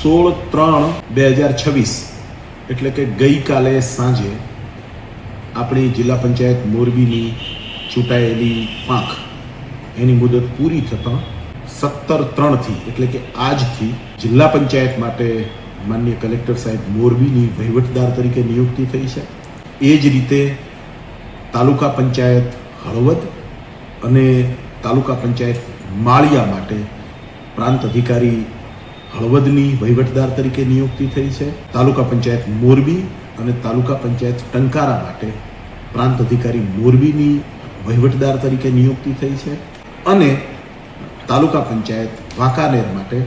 16/3/2026 એટલે કે ગઈકાલે સાંજે આપણી જિલ્લા પંચાયત મોરબીની ચૂંટાયેલી પાંખ એની મુદત પૂરી થતાં 17/3 એટલે કે આજથી જિલ્લા પંચાયત માટે માનનીય કલેક્ટર સાહેબ મોરબીની વહીવટદાર તરીકે નિયુક્તિ થઈ છે. એ જ રીતે તાલુકા પંચાયત હળવદ અને તાલુકા પંચાયત માળિયા માટે પ્રાંત અધિકારી હળવદની વહીવટદાર તરીકે નિયુક્તિ થઈ છે. તાલુકા પંચાયત મોરબી અને તાલુકા પંચાયત ટંકારા માટે પ્રાંત અધિકારી મોરબીની વહીવટદાર તરીકે નિયુક્તિ થઈ છે અને તાલુકા પંચાયત વાંકાનેર માટે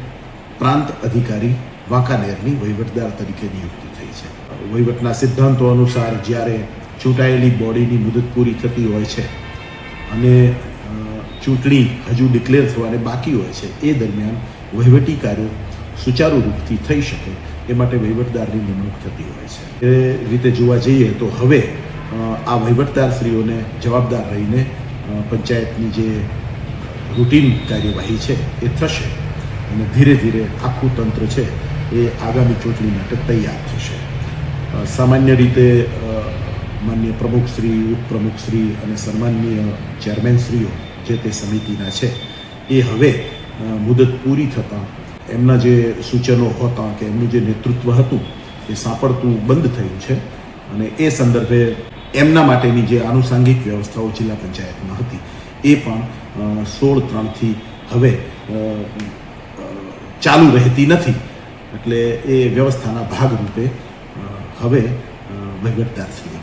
પ્રાંત અધિકારી વાંકાનેરની વહીવટદાર તરીકે નિયુક્તિ થઈ છે. વહીવટના સિદ્ધાંતો અનુસાર જ્યારે ચૂંટાયેલી બોડીની મુદત પૂરી થતી હોય છે અને ચૂંટણી હજુ ડિક્લેર થવાને બાકી હોય છે, એ દરમિયાન વહીવટી કાર્યો સુચારુરૂપથી થઈ શકે એ માટે વહીવટદારની નિમણૂક થતી હોય છે. એ રીતે જોવા જઈએ તો હવે આ વહીવટદારશ્રીઓને જવાબદાર રહીને પંચાયતની જે રૂટીન કાર્યવાહી છે એ થશે અને ધીરે ધીરે આખું તંત્ર છે એ આગામી ચૂંટણી માટે તૈયાર થશે. સામાન્ય રીતે માનનીય પ્રમુખશ્રી, ઉપપ્રમુખશ્રી અને સન્માનનીય ચેરમેનશ્રીઓ જે તે સમિતિના છે એ હવે મુદત પૂરી થતાં એમના જે સૂચનો હતા કે એમનું જે નેતૃત્વ હતું એ સાંપડતું બંધ થયું છે અને એ સંદર્ભે એમના માટેની જે આનુષાંગિક વ્યવસ્થાઓ જિલ્લા પંચાયતમાં હતી એ પણ 16/3 હવે ચાલુ રહેતી નથી. એટલે એ વ્યવસ્થાના ભાગરૂપે હવે વહીવટદારશ્રીઓ